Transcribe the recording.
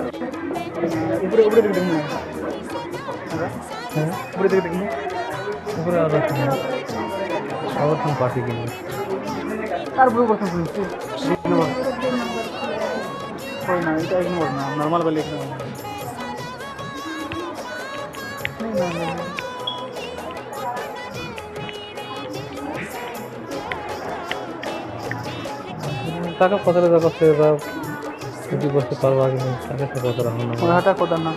ऊपर ऊपर देख देखना ऊपर देख देखना ऊपर आ रहा है और हम पार्टी के लिए यार ब्लू बटन प्लीज कोई ना इतना इग्नोर ना नॉर्मल वाले लिखना नहीं ना তাকে পছন্দ করতে যদি বসতে পারবো আগে তাকে তো কত রাখুন ওই হাটা কোদার না